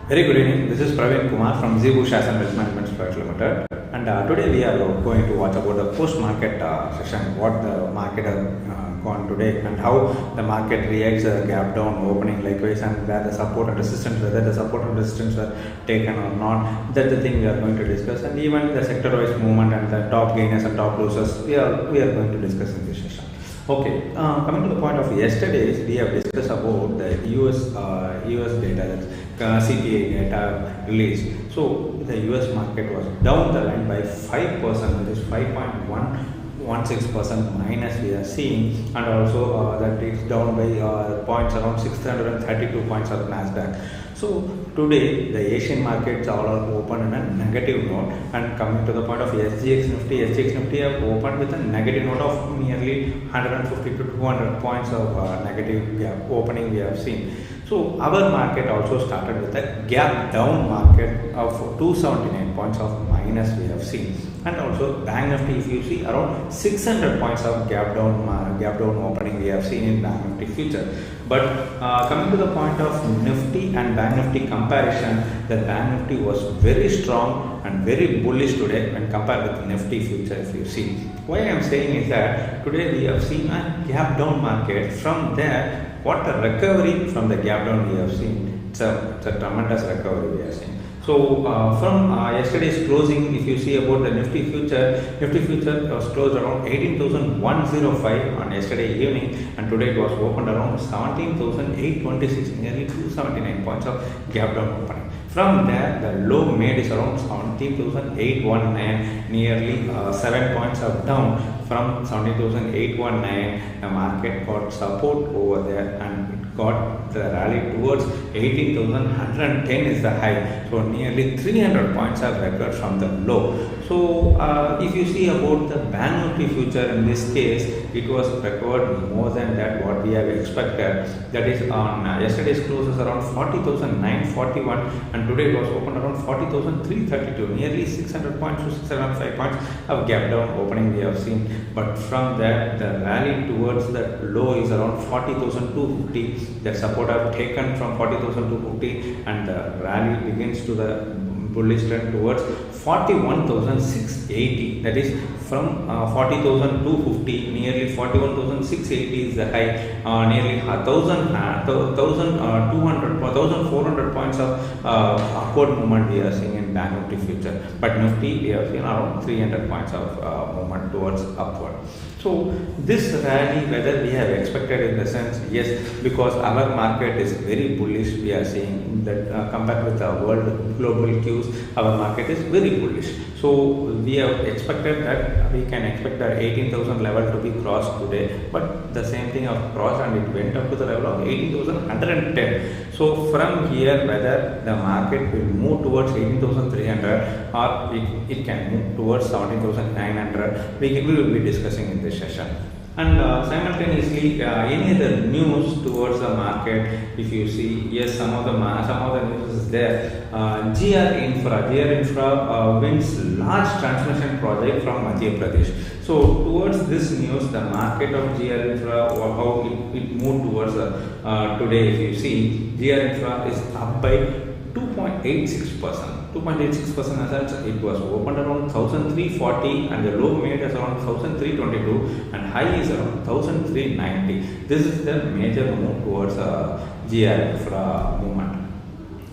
Very good evening. This is Praveen Kumar from Zebu Shares and Wealth Management Private Limited. And today we are going to watch about the post-market session, what the market has gone today and how the market reacts gap down opening likewise, and where the support and resistance, whether the support and resistance were taken or not. That's the thing we are going to discuss, and even the sector-wise movement and the top gainers and top losers we are going to discuss in this session. Okay, coming to the point of yesterday's, we have discussed about the US data, that's CPI data released. So the US market was down the line by 5%, that is 5.16% minus we are seeing, and also that is down by points around 632 points of Nasdaq. So today the Asian markets are all open in a negative note, and coming to the point of SGX Nifty have opened with a negative note of nearly 150 to 200 points of negative gap opening we have seen. So our market also started with a gap down market of 279 points of minus we have seen, and also Bank Nifty, if you see, around 600 points of gap down opening we have seen in Bank Nifty future. But coming to the point of Nifty and Bank Nifty comparison, the Bank Nifty was very strong and very bullish today when compared with Nifty future. If you see, why I am saying is that today we have seen a gap down market. From there, what a recovery from the gap down we have seen. It's a tremendous recovery we have seen. So from yesterday's closing, if you see about the Nifty future was closed around 18,105 on yesterday evening, and today it was opened around 17,826, nearly 279 points of gap down opening. From there, the low made is around 17,819, nearly 7 points of down. From 17,819, the market got support over there and it got the rally towards 18,110 is the high. So nearly 300 points have recovered from the low. So if you see about the Bank Nifty future, in this case, it was recovered more than that what we have expected. That is on yesterday's closes around 40,941, and today it was opened around 40,332, nearly 600 points to 605 points of gap down opening we have seen. But from that, the rally towards the low is around 40,250. The support have taken from 40,250, and the rally begins to the bullish trend towards 41,680. That is from 40,250, nearly 41,680 is the high. Nearly 1,400 points of upward movement we are seeing in Bank Nifty future. But Nifty we have seen around 300 points of movement towards upward. So this rally, whether we have expected in the sense, yes, because our market is very bullish, we are seeing that compared with the world global cues, our market is very bullish. So we have expected that we can expect the 18,000 level to be crossed today, but the same thing have crossed and it went up to the level of 18,110. So from here, whether the market will move towards 18,300 or it can move towards 17,900, we will be discussing in this session. And simultaneously, any other news towards the market, if you see, yes, some of the news is there. GR Infra wins large transmission project from Madhya Pradesh. So towards this news, the market of GR Infra, how it moved towards today, if you see, GR Infra is up by 2.86%. 2.86% as such, it was opened around 1,340 and the low made is around 1,322 and high is around 1,390. This is the major move towards GR Infra movement.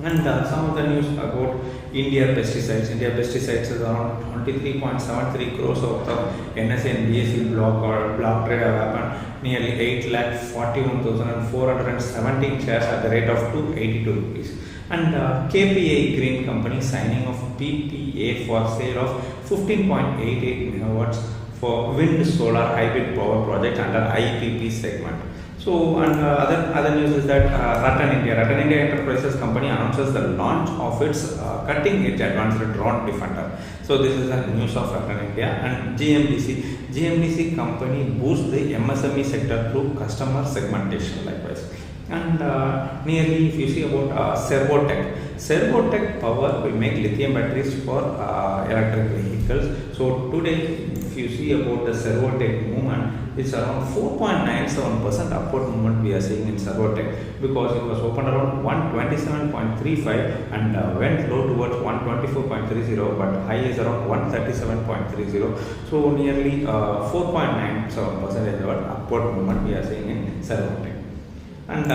And some of the news about India pesticides. India pesticides is around 23.73 crores worth of NSE and BSE block trade have happened. Nearly 8,41,417 shares at the rate of 282 rupees. And KPI Green Company signing of PPA for sale of 15.88 megawatts for wind solar hybrid power project under IPP segment. So, and other news is that Ratan India Enterprises company announces the launch of its cutting-edge advanced drone defender. So this is the news of Ratan India. And GMDC company boosts the MSME sector through customer segmentation likewise. And nearly, if you see about Servotech Power will make lithium batteries for electric vehicles. So today, if you see about the Servotech movement, it's around 4.97% upward movement we are seeing in Servotech, because it was opened around 127.35 and went low towards 124.30, but high is around 137.30. So nearly 4.97% upward movement we are seeing in Servotech. And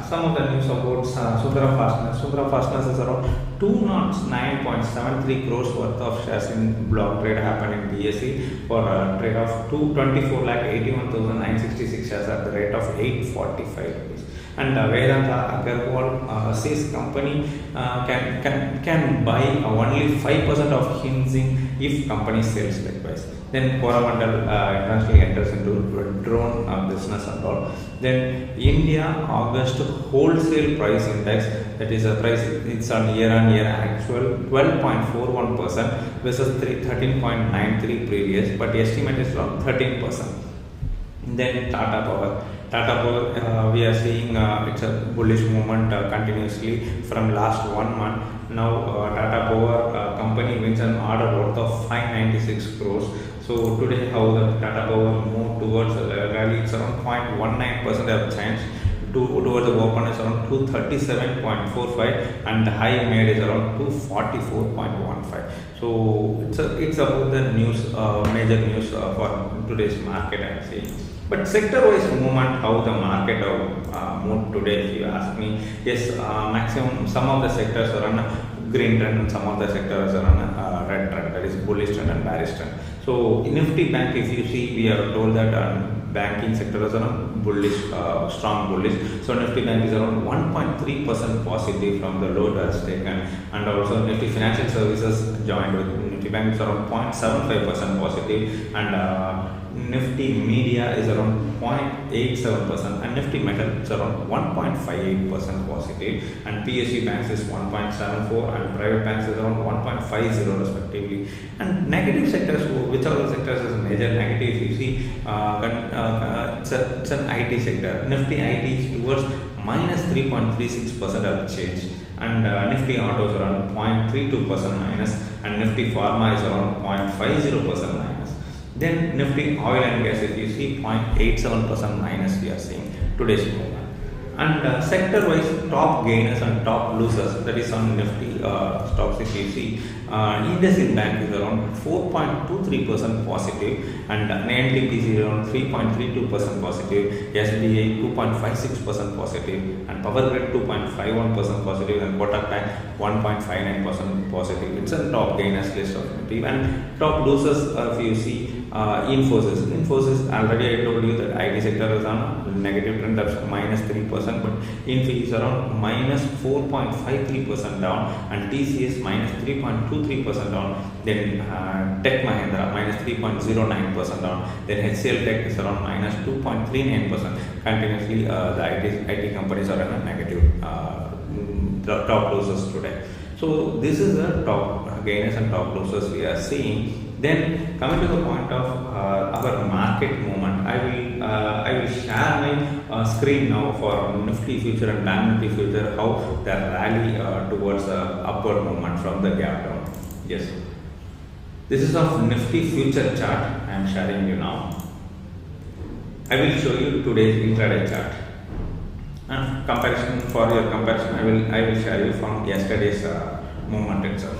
some of the news about Sundara Fasteners. Sundara Fasteners is around 209.73 crores worth of shares in block trade happened in BSE for a trade of 224,81,966 shares at the rate of 845 rupees. And Vedanta Agarwal says company can buy only 5% of Hinzing if company sells likewise. Then Coromandel internationally enters into drone business and all. Then India August wholesale price index, that is a price, it's on year actual 12.41% versus 13.93 previous, but the estimate is around 13%. Then Tata Power. We are seeing it's a bullish movement continuously from last 1 month. Now Tata Power company wins an order worth of 596 crores. So today how the Tata Power moved towards rally, it's around 0.19% of chance. Towards the open is around 237.45 and the high made is around 244.15. So it's about the news, major news for today's market, I am saying. But sector-wise movement, how the market moved today, if you ask me, yes, maximum some of the sectors are on a green trend and some of the sectors are on a red trend, that is bullish trend and bearish trend. So Nifty Bank, if you see, we are told that banking sector is around bullish, strong bullish. So Nifty Bank is around 1.3% positive from the low that's taken, and also Nifty Financial Services joined with Nifty Bank is around 0.75% positive, and Nifty Media is around 0.87% and Nifty Metal is around 1.58% positive, and PSU banks is 1.74 and private banks is around 1.50 respectively. And negative sectors, which are the sectors is major negative, you see, it's an IT sector. Nifty IT is towards minus 3.36% of change, and Nifty Autos around 0.32% minus, and Nifty Pharma is around 0.50% minus. Then Nifty Oil and Gas, if you see, 0.87% minus we are seeing today's movement. And sector-wise, top gainers and top losers, that is on Nifty stocks, if you see, IndusInd Bank is around 4.23% positive, and NTPC is around 3.32% positive, SBI 2.56% positive, and Power Grid 2.51% positive, and Kotak Bank 1.59% positive. It's a top gainers list of Nifty. And top losers, if you see, Infosys, already I told you that IT sector is on a negative trend, that's minus 3%, but Infy is around minus 4.53% down, and TCS minus 3.23% down. Then Tech Mahindra minus 3.09% down. Then HCL Tech is around minus 2.39%. Continuously, the IT companies are in a negative top losers today. So this is the top gainers and top losers we are seeing. Then coming to the point of our market movement, I will share my screen now for Nifty future and Bank Nifty future, how the rally towards upward movement from the gap down. Yes, this is of Nifty future chart I am sharing you now. I will show you today's intraday chart. Comparison, for your comparison, I will share you from yesterday's movement itself.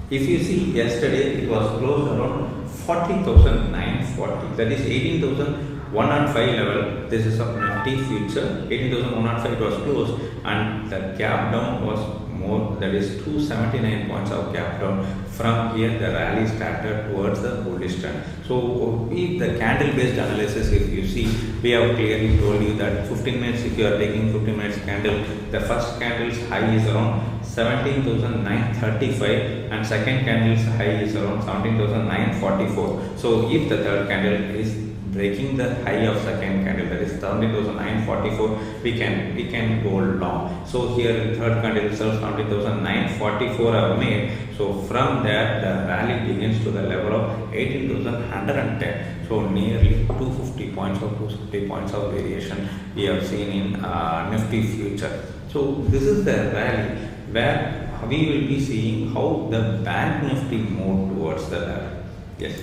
If you see, yesterday it was closed around 40,940, that is 18,105 level. This is of Nifty future, 18,105 it was closed, and the gap down was more, that is 279 points of gap down. From here the rally started towards the bullish trend. So if the candle based analysis, if you see, we have clearly told you that 15 minutes, if you are taking 15 minutes candle, the first candle's high is around 17,935 and second candle's high is around 17,944. So if the third candle is breaking the high of second candle, that is 17,944, we can go long. So here in third candle itself 17,944 are made. So from there the rally begins to the level of 18,110. So nearly 250 points or 250 points of variation we have seen in Nifty future. So this is the rally where we will be seeing how the Bank Nifty moved towards the level. Yes.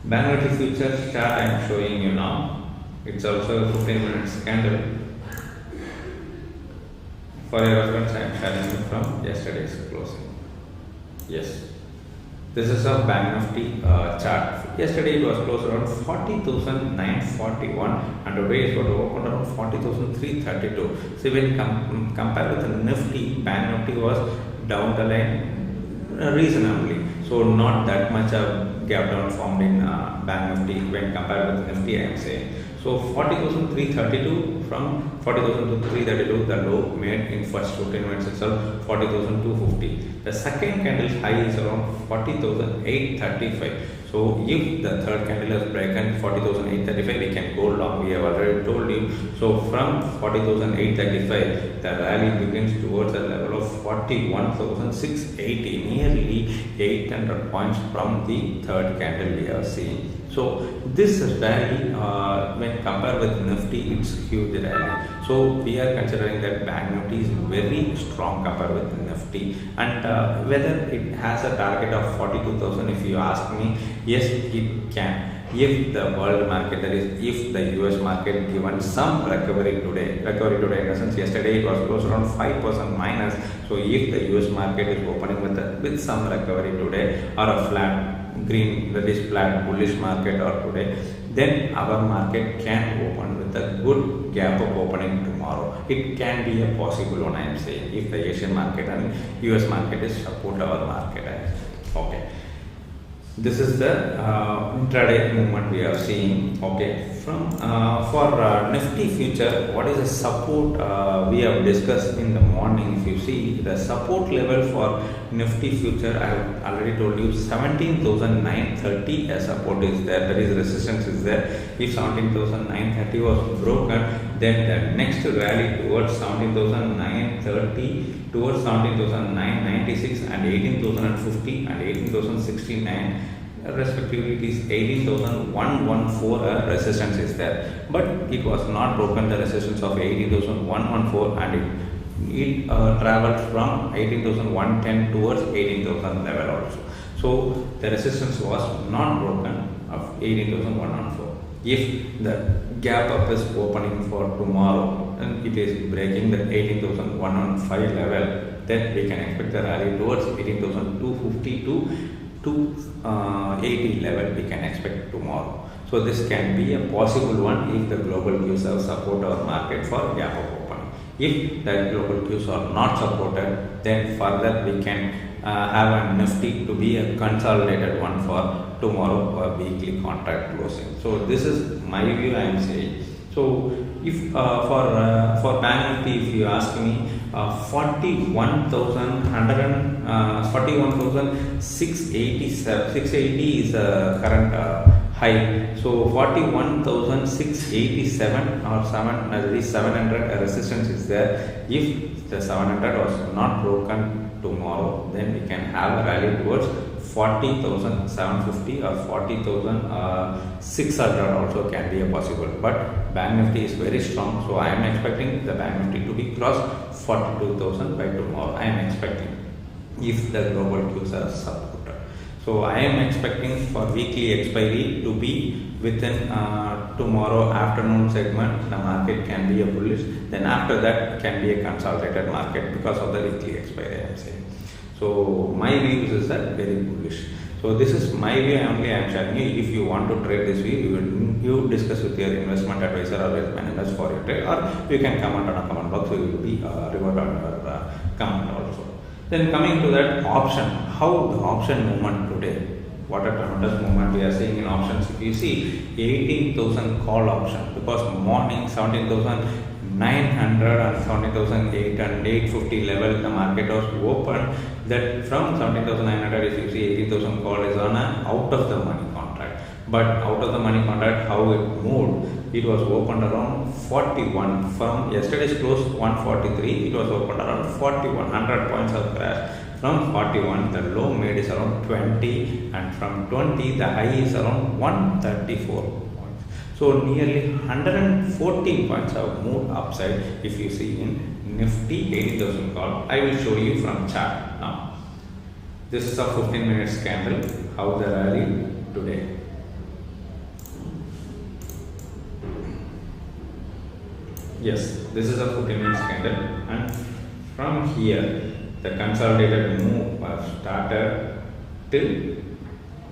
Bank Nifty futures chart I am showing you now. It's also a 15 minutes candle. For your reference, I am sharing you from yesterday's closing. Yes, this is a Bank Nifty chart. Yesterday it was closed around 40,941 and today it was opened around 40,332. So when compared with the Nifty, Bank Nifty was down the line reasonably. So not that much a gap down formed in Bank Nifty when compared with Nifty, I am saying. So 40,332 from 40,000 to 332, the low made in first 15 minutes itself 40,250. The second candle high is around 40,835. So if the third candle has broken 40,835, we can go long. We have already told you. So from 40,835, the rally begins towards a level of 41,680, nearly 800 points from the third candle we are seeing. So this rally, when compared with Nifty, it's huge rally. So we are considering that Bank Nifty is very strong compared with Nifty, and whether it has a target of 42,000, if you ask me, yes, it can. If the world market, that is, if the US market given some recovery today in the sense yesterday it was close around 5% minus. So if the US market is opening with some recovery today, or a flat green, that is flat bullish market or today, then our market can open with a good gap of opening tomorrow. It can be a possible one, I am saying, if the Asian market and US market is support our market. Okay, this is the intraday movement we are seeing. Okay, from for Nifty future, what is the support we have discussed in the morning? If you see the support level for Nifty future, I have already told you 17,930 as support is there, that is resistance is there. If 17,930 was broken, then the next rally towards 17,930, towards 17,996 and 18,050 and 18,069, respectively it is 18,114 resistance is there, but it was not broken the resistance of 18,114, and it traveled from 18,110 towards 18,000 level also. So the resistance was not broken of 18,114. If the gap up is opening for tomorrow and it is breaking the 18,115 level, then we can expect the rally towards 18,250 to 280 level we can expect tomorrow. So this can be a possible one if the global cues have support our market for gap up opening. If the global cues are not supported, then further we can have a Nifty to be a consolidated one for tomorrow or weekly contract closing. So this is my view, I am saying. So if for Bank Nifty, if you ask me, 680 is the current high. So 41,687 or 700 resistance is there. If the 700 was not broken tomorrow, then we can have a rally towards 40,750 or 40,600 also can be a possible. But Bank Nifty is very strong, so I am expecting the Bank Nifty to be cross 42,000 by tomorrow. I am expecting, if the global cues are supported. So I am expecting for weekly expiry to be within tomorrow afternoon segment. The market can be a bullish. Then after that can be a consolidated market because of the weekly expiry, I am saying. So my view is that very bullish. So this is my view only I am sharing you. If you want to trade this view, you discuss with your investment advisor or wealth managers for your trade, or you can comment on a comment box. So you will be reward on your comment also. Then coming to that option, how the option movement today, what a tremendous movement we are seeing in options. If you see 18,000 call option, because morning 17,900 and 17,800 and 850 level the market was open. That from 17,900, if you see 18,000 call is on an out of the money contract. But out of the money contract, how it moved, it was opened around 41. From yesterday's close 143, it was opened around 41, 100 points of crash. From 41, the low made is around 20, and from 20, the high is around 134 points. So nearly 114 points have moved upside if you see in Nifty 80,000 call. I will show you from chart now. This is a 15 minutes candle, how the rally today. Yes, this is a 15 minutes candle, and from here the consolidated move was started till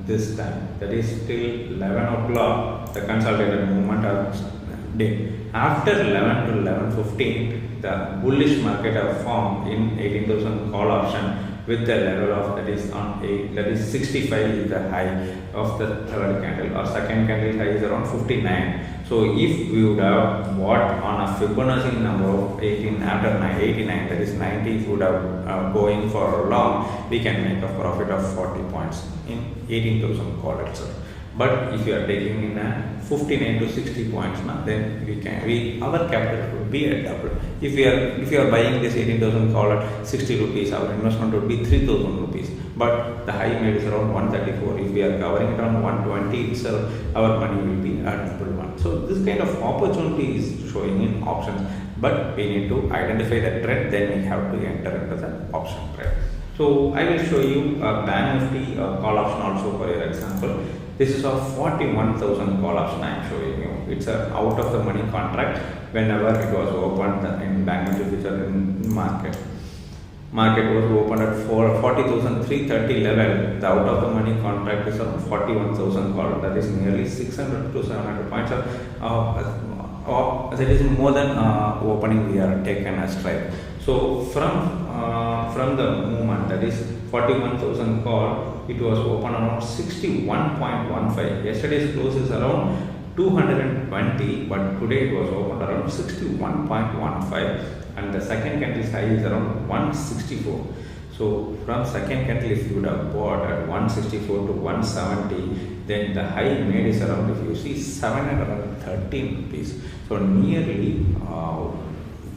this time, that is till 11 o'clock the consolidated movement of day. After 11 to 11:15 the bullish market have formed in 18,000 call option with the level of that is on 8, that is 65 is the high of the third candle, or second candle high is around 59. So if we would have bought on a Fibonacci number of 18 after 89, that is 90, if we would have going for long, we can make a profit of 40 points in 18,000 call itself. But if you are taking in a 59 to 60 points now, then our capital would be a double. If you are buying this 18,000 call at 60 rupees, our investment would be 3,000 rupees. But the high made is around 134. If we are covering it on 120 itself, our money will be a double one. So this kind of opportunity is showing in options, but we need to identify the trend, then we have to enter into the option trade. So I will show you a Bank Nifty call option also for your example. This is a 41,000 call option I am showing you. It's a out of the money contract whenever it was opened in Bank Nifty future in market. Market was opened at 40,330 level. The out of the money contract is around 41,000 call. That is nearly 600 to 700 points. That is more than opening we are taken as strike. So from the movement, that is 41,000 call, it was open around 61.15. Yesterday's close is around 220, but today it was opened around 61.15, and the second candle's high is around 164. So from second candle, if you would have bought at 164 to 170, then the high made is around, if you see, 713 rupees. So nearly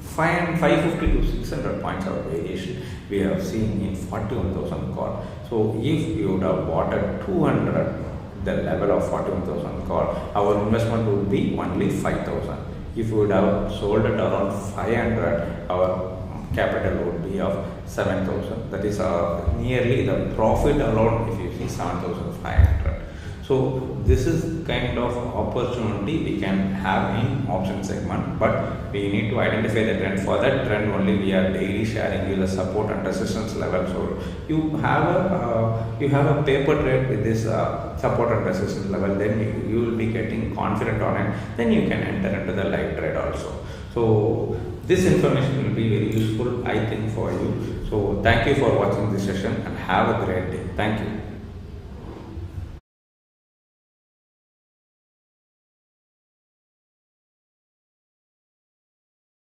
550 to 600 points of variation we have seen in 41,000 call. So if you would have bought at 200, the level of 41,000 call, our investment would be only 5,000. If you would have sold at around 500, our capital would be of 7,000. That is nearly the profit alone, if you see, 7,500. So this is kind of opportunity we can have in option segment, but we need to identify the trend. For that trend only we are daily sharing you the support and resistance level. So you have a paper trade with this support and resistance level, then you will be getting confident on it. Then you can enter into the live trade also. So this information will be very useful, I think, for you. So thank you for watching this session and have a great day. Thank you.